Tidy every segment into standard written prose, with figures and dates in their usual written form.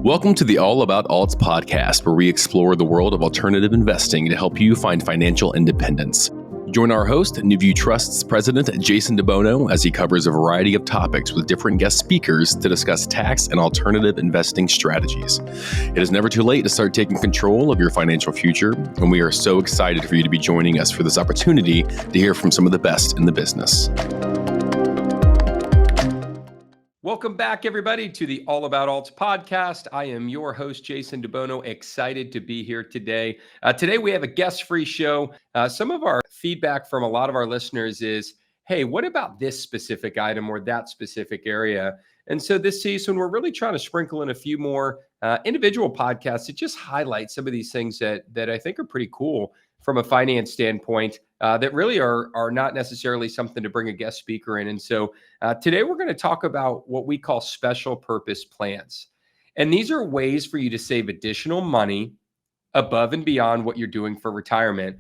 Welcome to the All About Alts podcast, where we explore the world of alternative investing to help you find financial independence. Join our host, NewView Trust's president, Jason DeBono, as he covers a variety of topics with different guest speakers to discuss tax and alternative investing strategies. It is never too late to start taking control of your financial future, and we are so excited for you to be joining us for this opportunity to hear from some of the best in the business. Welcome back, everybody, to the All About Alts podcast. I am your host, Jason DeBono, excited to be here today. Today, we have a guest-free show. Some of our feedback from a lot of our listeners is, hey, what about this specific item or that specific area? And so this season, we're really trying to sprinkle in a few more individual podcasts to just highlight some of these things that I think are pretty cool from a finance standpoint that really are not necessarily something to bring a guest speaker in. And so today we're going to talk about what we call special purpose plans. And these are ways for you to save additional money above and beyond what you're doing for retirement.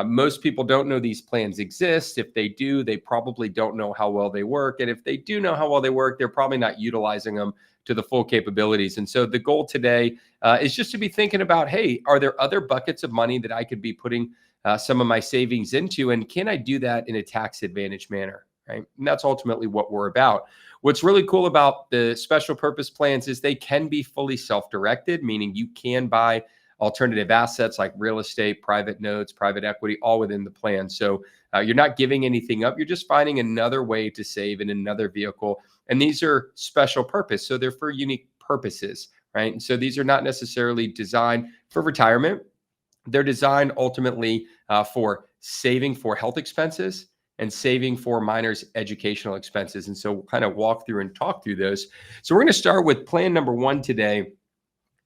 Most people don't know these plans exist. If they do, they probably don't know how well they work. And if they do know how well they work, they're probably not utilizing them to the full capabilities. And so the goal today is just to be thinking about, hey, are there other buckets of money that I could be putting some of my savings into? And can I do that in a tax advantage manner? Right? And that's ultimately what we're about. What's really cool about the special purpose plans is they can be fully self-directed, meaning you can buy alternative assets like real estate, private notes, private equity, all within the plan. So you're not giving anything up. You're just finding another way to save in another vehicle. And these are special purpose. So they're for unique purposes, right? And so these are not necessarily designed for retirement. They're designed ultimately for saving for health expenses and saving for minors' educational expenses. And so we'll kind of walk through and talk through those. So we're going to start with plan number one today.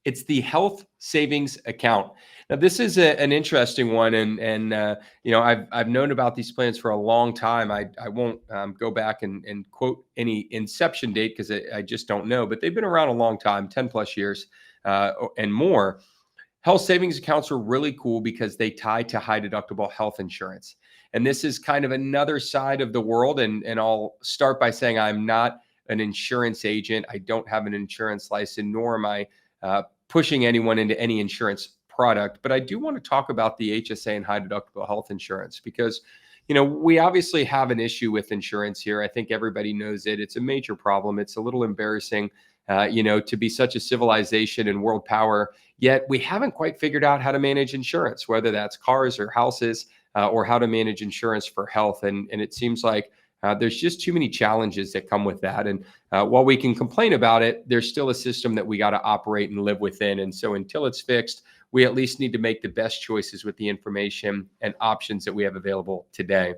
It's the health savings account. Now, this is an interesting one, and I've known about these plans for a long time. I won't go back and quote any inception date because I just don't know, but they've been around a long time, 10 plus years and more. Health savings accounts are really cool because they tie to high deductible health insurance. And this is kind of another side of the world. And I'll start by saying I'm not an insurance agent. I don't have an insurance license, nor am I pushing anyone into any insurance product. But I do want to talk about the HSA and high deductible health insurance because, we obviously have an issue with insurance here. I think everybody knows it. It's a major problem. It's a little embarrassing, to be such a civilization and world power, yet we haven't quite figured out how to manage insurance, whether that's cars or houses or how to manage insurance for health. And it seems like there's just too many challenges that come with that. And while we can complain about it, there's still a system that we got to operate and live within. And so until it's fixed, we at least need to make the best choices with the information and options that we have available today.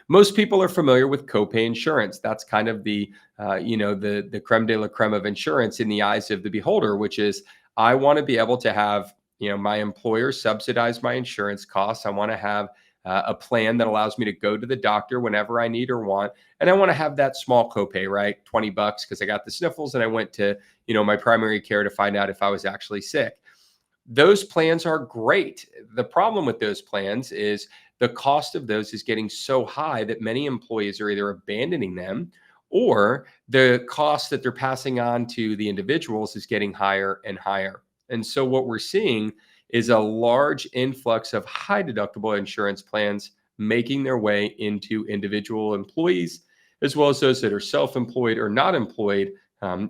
Most people are familiar with copay insurance. That's kind of the creme de la creme of insurance in the eyes of the beholder, which is I want to be able to have, my employer subsidize my insurance costs. I want to have a plan that allows me to go to the doctor whenever I need or want. And I want to have that small copay, right? $20 because I got the sniffles and I went to, my primary care to find out if I was actually sick. Those plans are great. The problem with those plans is the cost of those is getting so high that many employees are either abandoning them or the cost that they're passing on to the individuals is getting higher and higher. And so what we're seeing is a large influx of high deductible insurance plans making their way into individual employees, as well as those that are self-employed or not employed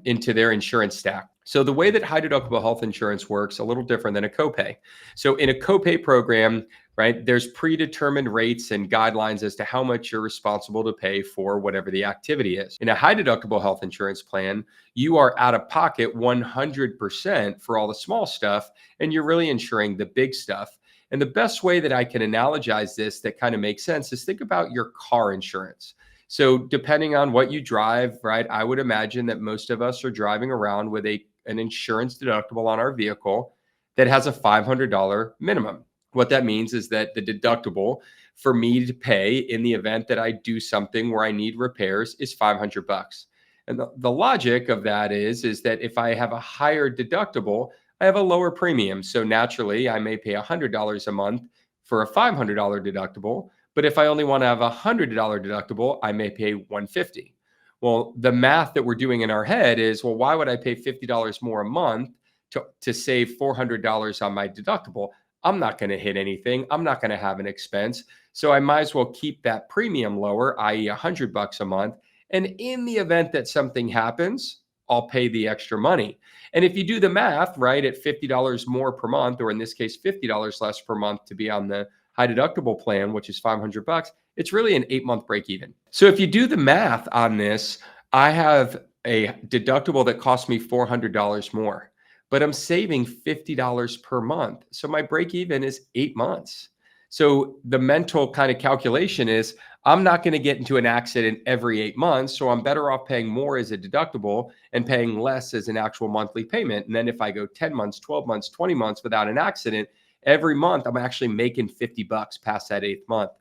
into their insurance stack. So the way that high deductible health insurance works a little different than a copay. So in a copay program, right, there's predetermined rates and guidelines as to how much you're responsible to pay for whatever the activity is. In a high deductible health insurance plan, you are out of pocket 100% for all the small stuff, and you're really insuring the big stuff. And the best way that I can analogize this that kind of makes sense is think about your car insurance. So depending on what you drive, right, I would imagine that most of us are driving around with an insurance deductible on our vehicle that has a $500 minimum. What that means is that the deductible for me to pay in the event that I do something where I need repairs is $500. And the logic of that is that if I have a higher deductible, I have a lower premium. So naturally, I may pay $100 a month for a $500 deductible. But if I only want to have a $100 deductible, I may pay $150. Well, the math that we're doing in our head is, well, why would I pay $50 more a month to save $400 on my deductible? I'm not going to hit anything. I'm not going to have an expense. So I might as well keep that premium lower, i.e. $100 a month. And in the event that something happens, I'll pay the extra money. And if you do the math, right, at $50 more per month, or in this case, $50 less per month to be on the high deductible plan, which is $500, it's really an 8-month break even. So if you do the math on this, I have a deductible that costs me $400 more, but I'm saving $50 per month. So my break even is 8 months. So the mental kind of calculation is, I'm not going to get into an accident every 8 months. So I'm better off paying more as a deductible and paying less as an actual monthly payment. And then if I go 10 months, 12 months, 20 months without an accident, every month I'm actually making $50 past that 8th month.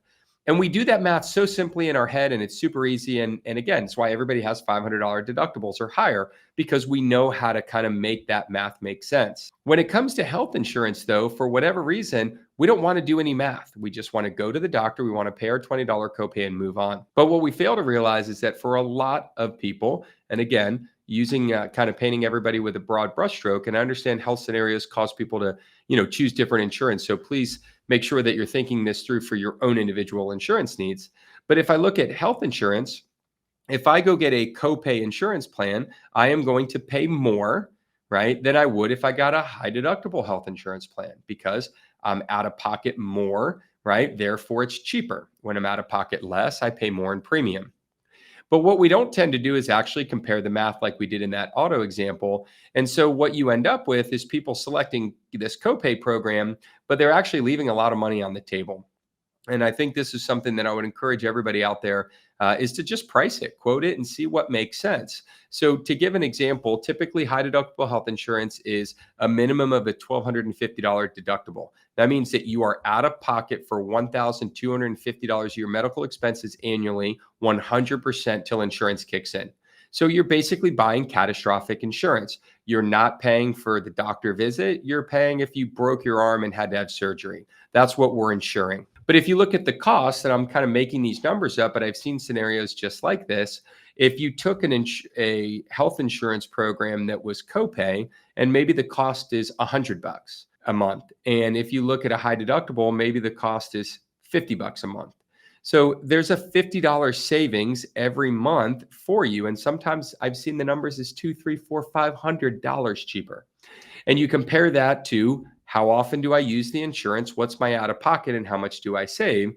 And we do that math so simply in our head, and it's super easy. And again, it's why everybody has $500 deductibles or higher, because we know how to kind of make that math make sense. When it comes to health insurance, though, for whatever reason, we don't want to do any math. We just want to go to the doctor. We want to pay our $20 copay and move on. But what we fail to realize is that for a lot of people, and again, using kind of painting everybody with a broad brushstroke, and I understand health scenarios cause people to, choose different insurance. So please make sure that you're thinking this through for your own individual insurance needs. But if I look at health insurance, if I go get a copay insurance plan, I am going to pay more, right, than I would if I got a high deductible health insurance plan, because I'm out of pocket more, right? Therefore, it's cheaper. When I'm out of pocket less, I pay more in premium. But what we don't tend to do is actually compare the math like we did in that auto example. And so what you end up with is people selecting this copay program, but they're actually leaving a lot of money on the table. And I think this is something that I would encourage everybody out there is to just price it, quote it, and see what makes sense. So to give an example, typically high deductible health insurance is a minimum of a $1,250 deductible. That means that you are out of pocket for $1,250 of your medical expenses annually, 100% till insurance kicks in. So you're basically buying catastrophic insurance. You're not paying for the doctor visit. You're paying if you broke your arm and had to have surgery. That's what we're insuring. But if you look at the cost, and I'm kind of making these numbers up, but I've seen scenarios just like this. If you took a health insurance program that was copay, and maybe the cost is $100 a month, and if you look at a high deductible, maybe the cost is $50 a month. So there's a $50 savings every month for you. And sometimes I've seen the numbers as $200, $300, $400, $500 cheaper. And you compare that to how often do I use the insurance? What's my out of pocket and how much do I save?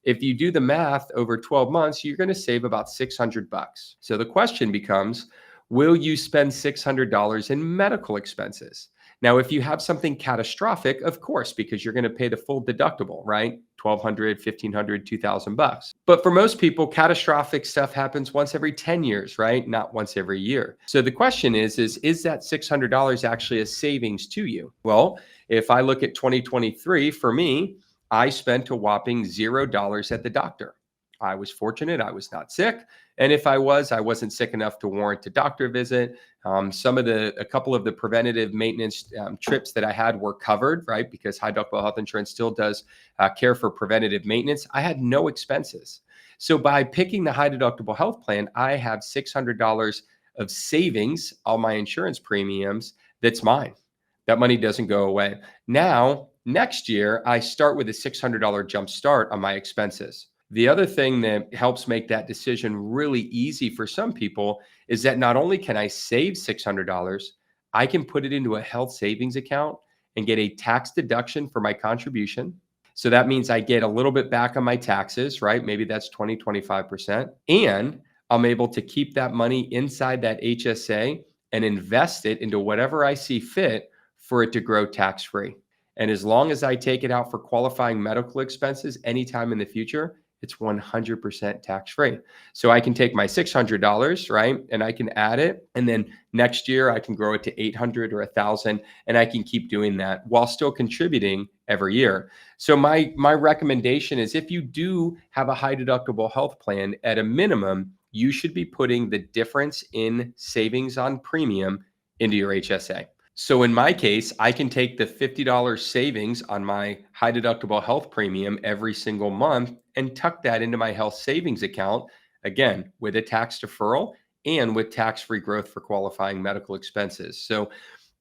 If you do the math over 12 months, you're going to save about $600. So the question becomes, will you spend $600 in medical expenses? Now, if you have something catastrophic, of course, because you're going to pay the full deductible, right? $1,200, $1,500, $2,000. But for most people, catastrophic stuff happens once every 10 years, right? Not once every year. So the question is that $600 actually a savings to you? Well, if I look at 2023, for me, I spent a whopping $0 at the doctor. I was fortunate. I was not sick. And if I wasn't sick enough to warrant a doctor visit. A couple of the preventative maintenance trips that I had were covered, right? Because high deductible health insurance still does care for preventative maintenance. I had no expenses. So by picking the high deductible health plan, I have $600 of savings on my insurance premiums. That's mine. That money doesn't go away. Now, next year, I start with a $600 jump start on my expenses. The other thing that helps make that decision really easy for some people is that not only can I save $600, I can put it into a health savings account and get a tax deduction for my contribution. So that means I get a little bit back on my taxes, right? Maybe that's 20, 25%. And I'm able to keep that money inside that HSA and invest it into whatever I see fit for it to grow tax-free. And as long as I take it out for qualifying medical expenses anytime in the future, it's 100% tax-free. So I can take my $600, right? And I can add it. And then next year I can grow it to $800 or $1,000. And I can keep doing that while still contributing every year. So my recommendation is, if you do have a high deductible health plan, at a minimum, you should be putting the difference in savings on premium into your HSA. So in my case, I can take the $50 savings on my high deductible health premium every single month and tuck that into my health savings account, again, with a tax deferral and with tax-free growth for qualifying medical expenses. So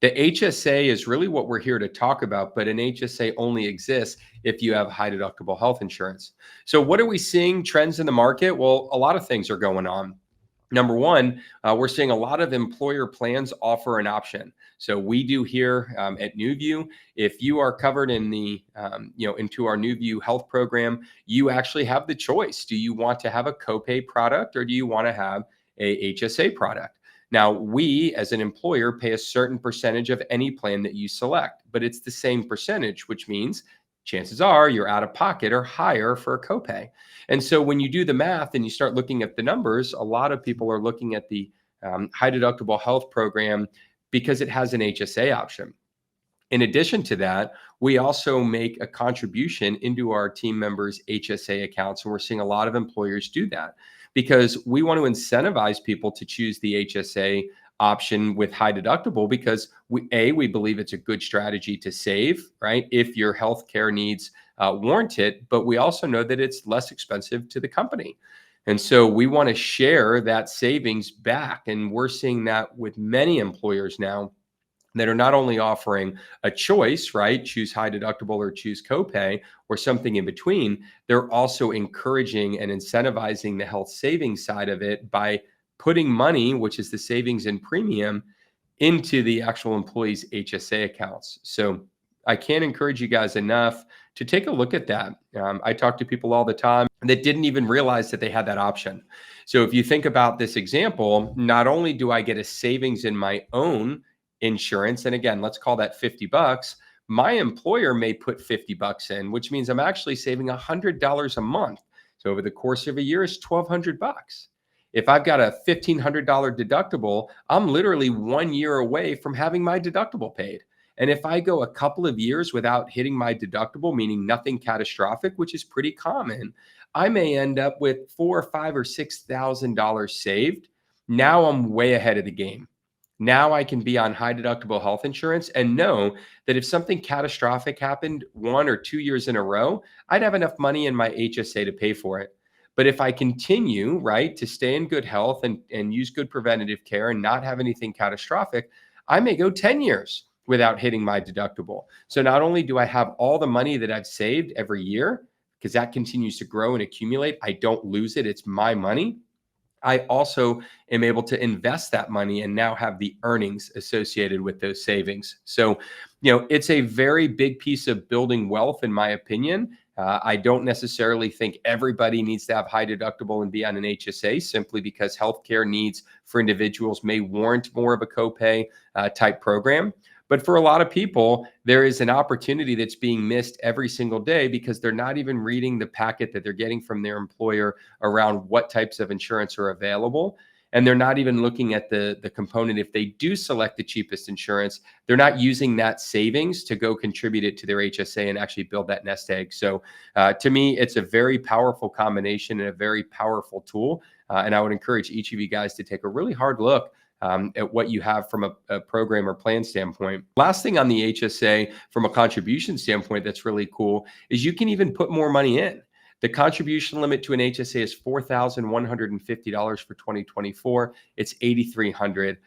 the HSA is really what we're here to talk about, but an HSA only exists if you have high deductible health insurance. So what are we seeing trends in the market? Well, a lot of things are going on. Number one, we're seeing a lot of employer plans offer an option. So we do here at NewView, if you are covered in the, into our NewView health program, you actually have the choice. Do you want to have a copay product or do you want to have a HSA product? Now, we as an employer pay a certain percentage of any plan that you select, but it's the same percentage, which means chances are your out of pocket are higher for a copay. And so when you do the math and you start looking at the numbers, a lot of people are looking at the high deductible health program because it has an HSA option. In addition to that, we also make a contribution into our team members' HSA accounts. And we're seeing a lot of employers do that because we want to incentivize people to choose the HSA option with high deductible because we believe it's a good strategy to save, right? If your healthcare needs warrant it, but we also know that it's less expensive to the company. And so we want to share that savings back. And we're seeing that with many employers now that are not only offering a choice, right? Choose high deductible or choose copay or something in between. They're also encouraging and incentivizing the health savings side of it by putting money, which is the savings and premium, into the actual employees' HSA accounts. So I can't encourage you guys enough to take a look at that. I talk to people all the time that didn't even realize that they had that option. So if you think about this example, not only do I get a savings in my own insurance, and again, let's call that $50, my employer may put $50 in, which means I'm actually saving $100 a month. So over the course of a year, it's $1,200. If I've got a $1,500 deductible, I'm literally 1 year away from having my deductible paid. And if I go a couple of years without hitting my deductible, meaning nothing catastrophic, which is pretty common, I may end up with $4,000 or $5,000 or $6,000 saved. Now I'm way ahead of the game. Now I can be on high deductible health insurance and know that if something catastrophic happened 1 or 2 years in a row, I'd have enough money in my HSA to pay for it. But if I continue, right, to stay in good health and use good preventative care and not have anything catastrophic, I may go 10 years without hitting my deductible. So not only do I have all the money that I've saved every year, because that continues to grow and accumulate, I don't lose it, it's my money. I also am able to invest that money and now have the earnings associated with those savings. So, it's a very big piece of building wealth, in my opinion. I don't necessarily think everybody needs to have high deductible and be on an HSA simply because healthcare needs for individuals may warrant more of a copay type program. But for a lot of people, there is an opportunity that's being missed every single day because they're not even reading the packet that they're getting from their employer around what types of insurance are available. And they're not even looking at the component. If they do select the cheapest insurance, they're not using that savings to go contribute it to their HSA and actually build that nest egg. So to me, it's a very powerful combination and a very powerful tool. And I would encourage each of you guys to take a really hard look at what you have from a program or plan standpoint. Last thing on the HSA from a contribution standpoint that's really cool is you can even put more money in. The contribution limit to an HSA is $4,150 for 2024. It's $8,300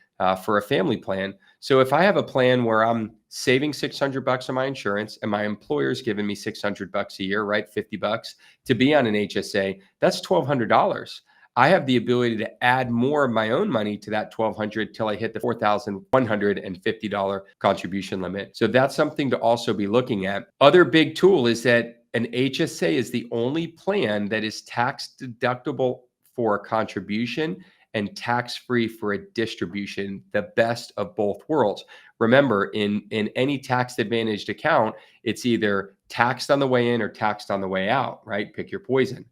for a family plan. So if I have a plan where I'm saving $600 on my insurance and my employer's giving me $600 a year, right? $50 to be on an HSA, that's $1,200. I have the ability to add more of my own money to that $1,200 till I hit the $4,150 contribution limit. So that's something to also be looking at. Other big tool is that an HSA is the only plan that is tax deductible for a contribution and tax-free for a distribution, the best of both worlds. Remember, in any tax-advantaged account, it's either taxed on the way in or taxed on the way out, right? Pick your poison.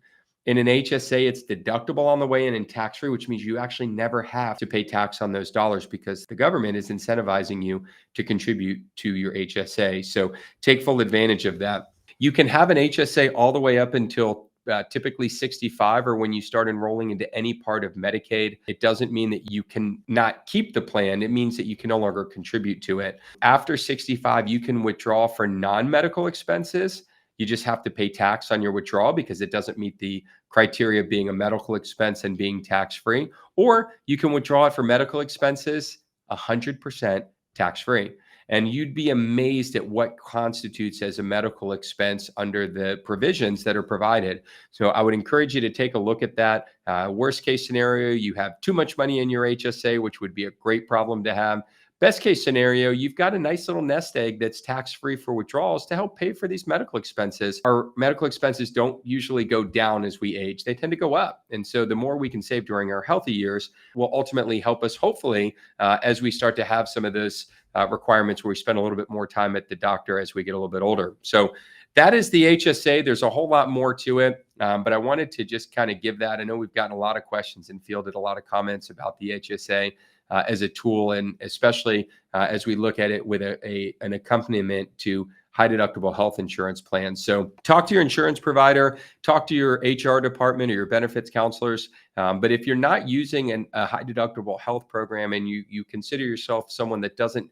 In an HSA, it's deductible on the way in and tax-free, which means you actually never have to pay tax on those dollars because the government is incentivizing you to contribute to your HSA. So take full advantage of that. You can have an HSA all the way up until typically 65 or when you start enrolling into any part of Medicaid. It doesn't mean that you can not keep the plan. It means that you can no longer contribute to it. After 65, you can withdraw for non-medical expenses. You just have to pay tax on your withdrawal because it doesn't meet the criteria of being a medical expense and being tax-free. Or you can withdraw it for medical expenses 100% tax-free. And you'd be amazed at what constitutes as a medical expense under the provisions that are provided. So I would encourage you to take a look at that. Worst case scenario, you have too much money in your HSA, which would be a great problem to have. Best case scenario, you've got a nice little nest egg that's tax-free for withdrawals to help pay for these medical expenses. Our medical expenses don't usually go down as we age. They tend to go up. And so the more we can save during our healthy years will ultimately help us, hopefully, as we start to have some of those requirements where we spend a little bit more time at the doctor as we get a little bit older. So that is the HSA. There's a whole lot more to it, but I wanted to just kind of give that. I know we've gotten a lot of questions and fielded a lot of comments about the HSA as a tool, and especially as we look at it with an accompaniment to high deductible health insurance plans. So talk to your insurance provider, talk to your HR department or your benefits counselors. But if you're not using a high deductible health program and you consider yourself someone that doesn't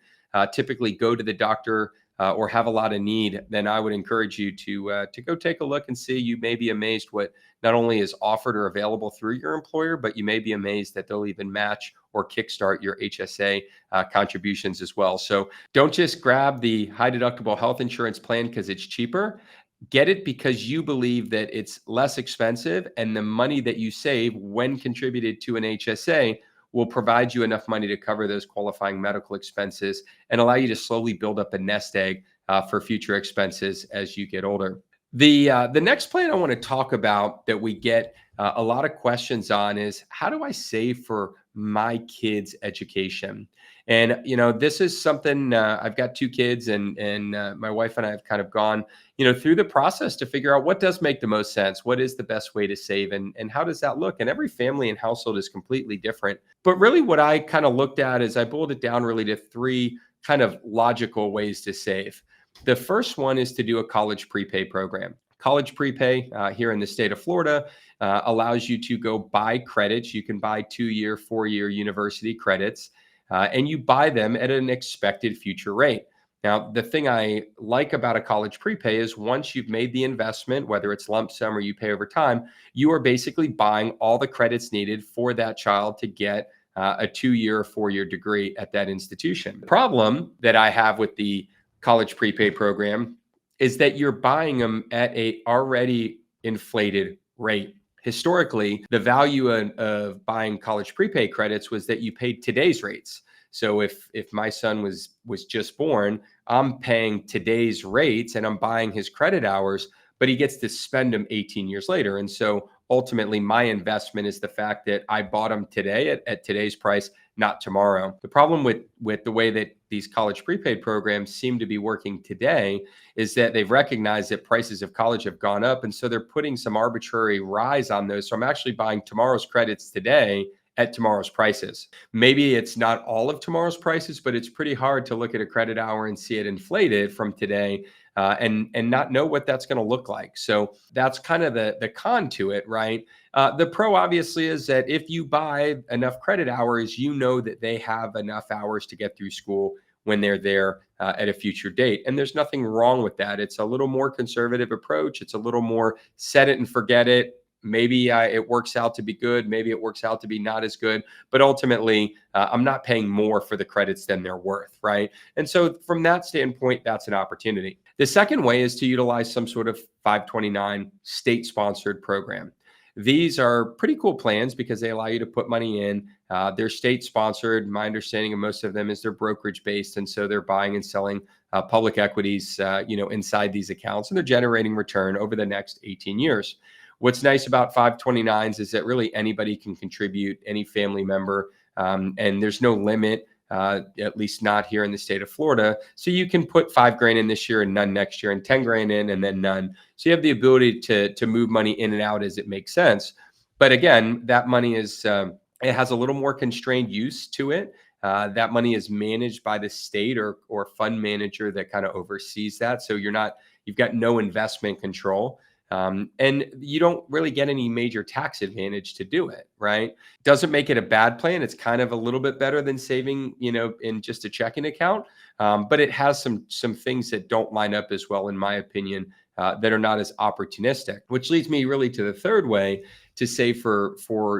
typically go to the doctor or have a lot of need, then I would encourage you to go take a look and see. You may be amazed what not only is offered or available through your employer, but you may be amazed that they'll even match or kickstart your HSA contributions as well. So don't just grab the high deductible health insurance plan because it's cheaper. Get it because you believe that it's less expensive, and the money that you save when contributed to an HSA will provide you enough money to cover those qualifying medical expenses and allow you to slowly build up a nest egg for future expenses as you get older. The next plan I want to talk about that we get a lot of questions on is, how do I save for my kids' education? And this is something I've got two kids, and my wife and I have kind of gone through the process to figure out what does make the most sense, what is the best way to save, and how does that look? And every family and household is completely different. But really, what I kind of looked at is I boiled it down really to three kind of logical ways to save. The first one is to do a college prepay program. College prepay here in the state of Florida allows you to go buy credits. You can buy 2-year, 4-year university credits, and you buy them at an expected future rate. Now, the thing I like about a college prepay is once you've made the investment, whether it's lump sum or you pay over time, you are basically buying all the credits needed for that child to get a 2-year or 4-year degree at that institution. The problem that I have with the college prepay program is that you're buying them at a already inflated rate. Historically, the value of buying college prepay credits was that you paid today's rates. So if my son was just born, I'm paying today's rates and I'm buying his credit hours, but he gets to spend them 18 years later. And so ultimately, my investment is the fact that I bought them today at today's price, not tomorrow. The problem with the way that these college prepaid programs seem to be working today is that they've recognized that prices of college have gone up. And so they're putting some arbitrary rise on those. So I'm actually buying tomorrow's credits today at tomorrow's prices. Maybe it's not all of tomorrow's prices, but it's pretty hard to look at a credit hour and see it inflated from today and not know what that's going to look like. So that's kind of the con to it, right? The pro obviously is that if you buy enough credit hours, you know that they have enough hours to get through school when they're there at a future date. And there's nothing wrong with that. It's a little more conservative approach. It's a little more set it and forget it. Maybe it works out to be good. Maybe it works out to be not as good. But ultimately, I'm not paying more for the credits than they're worth, right? And so from that standpoint, that's an opportunity. The second way is to utilize some sort of 529 state-sponsored program. These are pretty cool plans because they allow you to put money in. They're state-sponsored. My understanding of most of them is they're brokerage-based, and so they're buying and selling public equities, inside these accounts, and they're generating return over the next 18 years. What's nice about 529s is that really anybody can contribute, any family member, and there's no limit, at least not here in the state of Florida. So you can put $5,000 in this year and none next year, and $10,000 in and then none. So you have the ability to move money in and out as it makes sense. But again, that money is it has a little more constrained use to it. That money is managed by the state or fund manager that kind of oversees that. So you've got no investment control. And you don't really get any major tax advantage to do it, right? Doesn't make it a bad plan. It's kind of a little bit better than saving, in just a checking account. But it has some things that don't line up as well, in my opinion, that are not as opportunistic, which leads me really to the third way to save for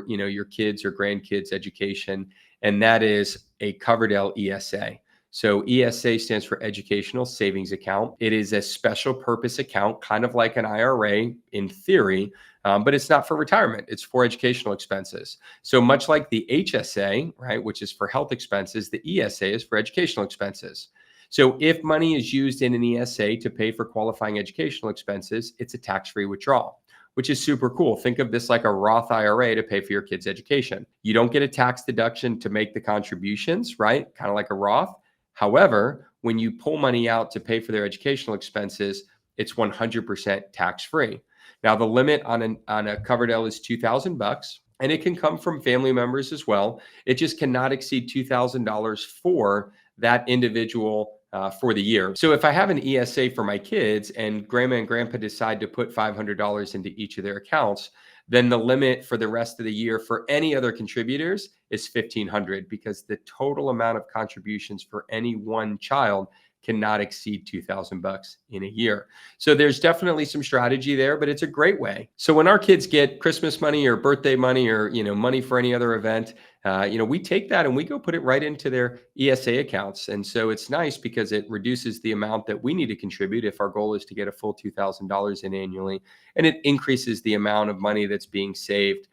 your kids or grandkids' education, and that is a Coverdell ESA. So ESA stands for Educational Savings Account. It is a special purpose account, kind of like an IRA in theory, but it's not for retirement. It's for educational expenses. So much like the HSA, right, which is for health expenses, the ESA is for educational expenses. So if money is used in an ESA to pay for qualifying educational expenses, it's a tax-free withdrawal, which is super cool. Think of this like a Roth IRA to pay for your kids' education. You don't get a tax deduction to make the contributions, right? Kind of like a Roth. However, when you pull money out to pay for their educational expenses, it's 100% tax-free. Now, the limit on a Coverdell is $2,000, and it can come from family members as well. It just cannot exceed $2,000 for that individual for the year. So if I have an ESA for my kids and grandma and grandpa decide to put $500 into each of their accounts, then the limit for the rest of the year for any other contributors is $1,500, because the total amount of contributions for any one child cannot exceed $2,000 in a year. So there's definitely some strategy there, but it's a great way. So when our kids get Christmas money or birthday money or money for any other event, we take that and we go put it right into their ESA accounts. And so it's nice because it reduces the amount that we need to contribute if our goal is to get a full $2,000 in annually, and it increases the amount of money that's being saved.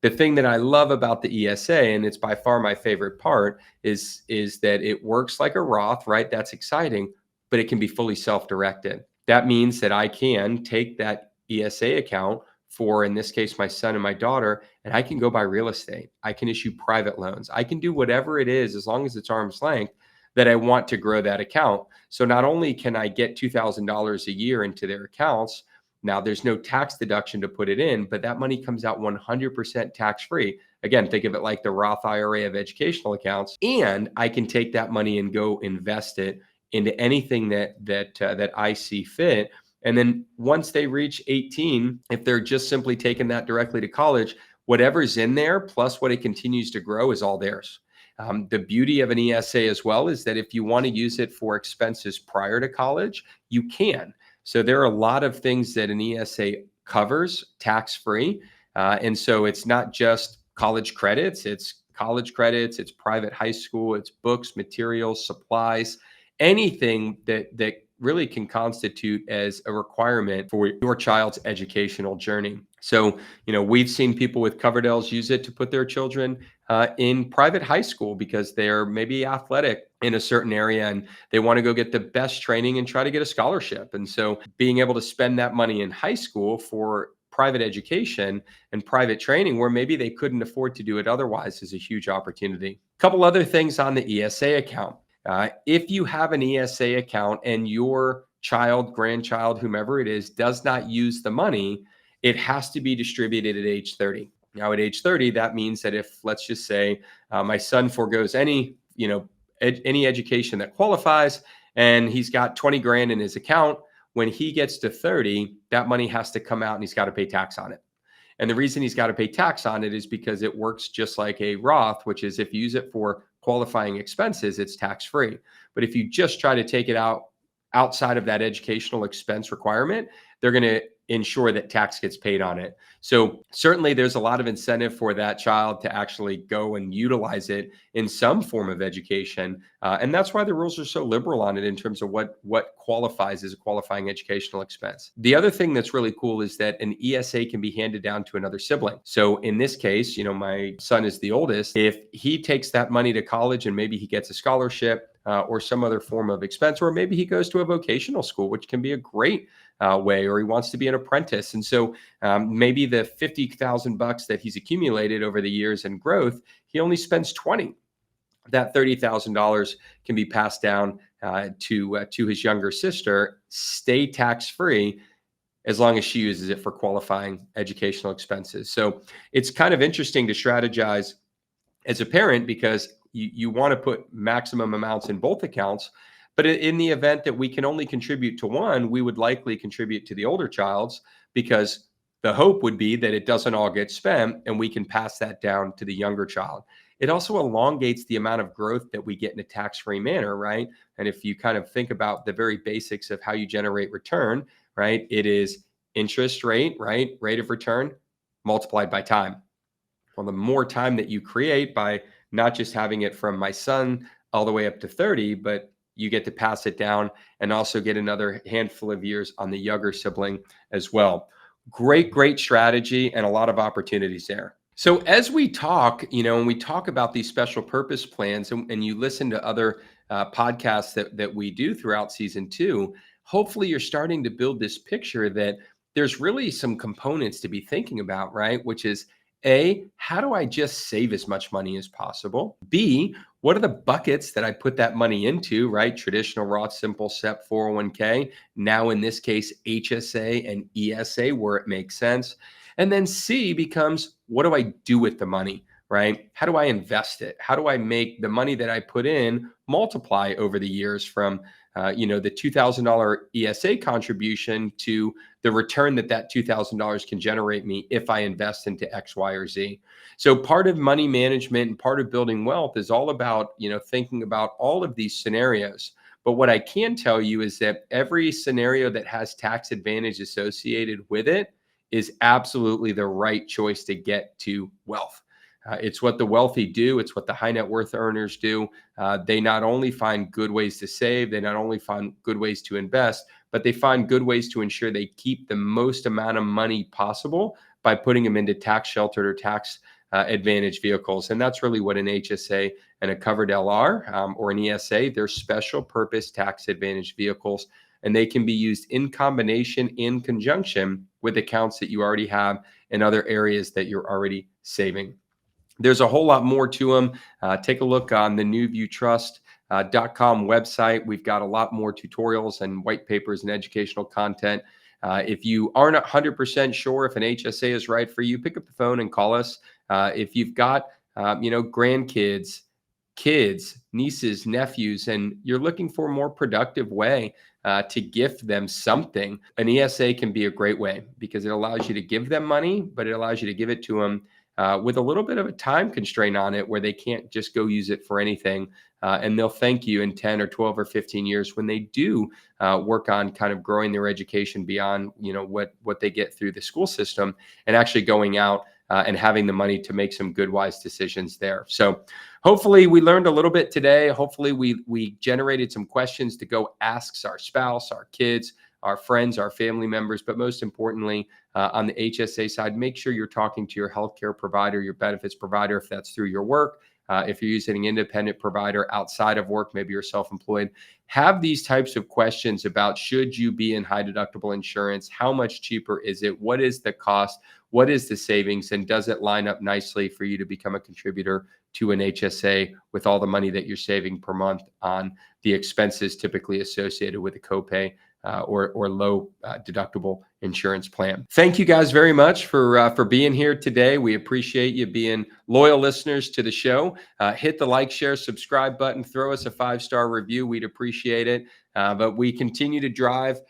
The thing that I love about the ESA, and it's by far my favorite part, is that it works like a Roth, right? That's exciting, but it can be fully self-directed. That means that I can take that ESA account for, in this case, my son and my daughter, and I can go buy real estate. I can issue private loans. I can do whatever it is, as long as it's arm's length, that I want to grow that account. So not only can I get $2,000 a year into their accounts, now there's no tax deduction to put it in, but that money comes out 100% tax-free. Again, think of it like the Roth IRA of educational accounts, and I can take that money and go invest it into anything that I see fit. And then once they reach 18, if they're just simply taking that directly to college, whatever's in there plus what it continues to grow is all theirs. The beauty of an ESA as well is that if you want to use it for expenses prior to college, you can. So there are a lot of things that an ESA covers tax-free. And so it's not just college credits, it's private high school, it's books, materials, supplies, anything that really can constitute as a requirement for your child's educational journey. So, we've seen people with Coverdells use it to put their children in private high school because they're maybe athletic in a certain area and they want to go get the best training and try to get a scholarship. And so being able to spend that money in high school for private education and private training where maybe they couldn't afford to do it otherwise is a huge opportunity. A couple other things on the ESA account. If you have an ESA account and your child, grandchild, whomever it is, does not use the money, it has to be distributed at age 30. Now, at age 30, that means that if, let's just say, my son forgoes any education that qualifies, and he's got 20 grand in his account, when he gets to 30, that money has to come out and he's got to pay tax on it. And the reason he's got to pay tax on it is because it works just like a Roth, which is if you use it for qualifying expenses, it's tax-free. But if you just try to take it out outside of that educational expense requirement, they're going to ensure that tax gets paid on it. So certainly there's a lot of incentive for that child to actually go and utilize it in some form of education. And that's why the rules are so liberal on it in terms of what qualifies as a qualifying educational expense. The other thing that's really cool is that an ESA can be handed down to another sibling. So in this case, my son is the oldest. If he takes that money to college and maybe he gets a scholarship or some other form of expense, or maybe he goes to a vocational school, which can be a great way, or he wants to be an apprentice. And so maybe the $50,000 that he's accumulated over the years in growth, he only spends 20. That $30,000 can be passed down to his younger sister, stay tax-free, as long as she uses it for qualifying educational expenses. So it's kind of interesting to strategize as a parent because you want to put maximum amounts in both accounts. But in the event that we can only contribute to one, we would likely contribute to the older child's, because the hope would be that it doesn't all get spent and we can pass that down to the younger child. It also elongates the amount of growth that we get in a tax-free manner, right? And if you kind of think about the very basics of how you generate return, right? It is interest rate, right? Rate of return multiplied by time. Well, the more time that you create by not just having it from my son all the way up to 30, but you get to pass it down and also get another handful of years on the younger sibling as well. Great strategy and a lot of opportunities there. So as we talk, and we talk about these special purpose plans and you listen to other podcasts that we do throughout season 2, hopefully you're starting to build this picture that there's really some components to be thinking about, right? Which is A, how do I just save as much money as possible? B, what are the buckets that I put that money into, right? Traditional Roth, Simple SEP, 401k, now in this case, HSA and ESA where it makes sense. And then C becomes, what do I do with the money, right? How do I invest it? How do I make the money that I put in multiply over the years from, the $2,000 ESA contribution to the return that $2,000 can generate me if I invest into X, Y, or Z. So part of money management and part of building wealth is all about, thinking about all of these scenarios. But what I can tell you is that every scenario that has tax advantage associated with it is absolutely the right choice to get to wealth. It's what the wealthy do. It's what the high net worth earners do. They not only find good ways to save, they not only find good ways to invest, but they find good ways to ensure they keep the most amount of money possible by putting them into tax sheltered or tax advantage vehicles. And that's really what an HSA and a Coverdell are, or an ESA. They're special purpose tax advantage vehicles, and they can be used in combination, in conjunction with accounts that you already have in other areas that you're already saving. There's a whole lot more to them. Take a look on the newviewtrust.com website. We've got a lot more tutorials and white papers and educational content. If you aren't 100% sure if an HSA is right for you, pick up the phone and call us. If you've got, grandkids, kids, nieces, nephews, and you're looking for a more productive way to gift them something, an ESA can be a great way because it allows you to give them money, but it allows you to give it to them with a little bit of a time constraint on it where they can't just go use it for anything. And they'll thank you in 10 or 12 or 15 years when they do work on kind of growing their education beyond, what they get through the school system and actually going out and having the money to make some good, wise decisions there. So hopefully we learned a little bit today. Hopefully we generated some questions to go ask our spouse, our kids, our friends, our family members, but most importantly, on the HSA side, make sure you're talking to your healthcare provider, your benefits provider, if that's through your work. If you're using an independent provider outside of work, maybe you're self-employed, have these types of questions about should you be in high deductible insurance? How much cheaper is it? What is the cost? What is the savings? And does it line up nicely for you to become a contributor to an HSA with all the money that you're saving per month on the expenses typically associated with a copay or low deductible insurance plan? Thank you guys very much for being here today. We appreciate you being loyal listeners to the show. Hit the like, share, subscribe button. Throw us a 5-star review. We'd appreciate it. But we continue to drive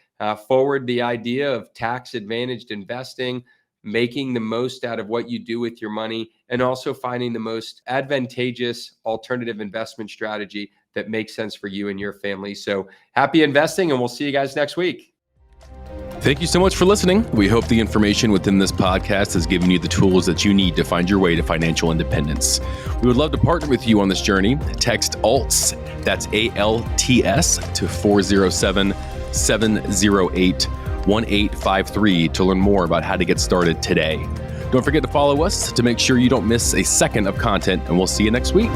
forward the idea of tax advantaged investing, making the most out of what you do with your money, and also finding the most advantageous alternative investment strategy that makes sense for you and your family. So happy investing, and we'll see you guys next week. Thank you so much for listening. We hope the information within this podcast has given you the tools that you need to find your way to financial independence. We would love to partner with you on this journey. Text ALTS, that's ALTS, to 407-708-1853 to learn more about how to get started today. Don't forget to follow us to make sure you don't miss a second of content, and we'll see you next week.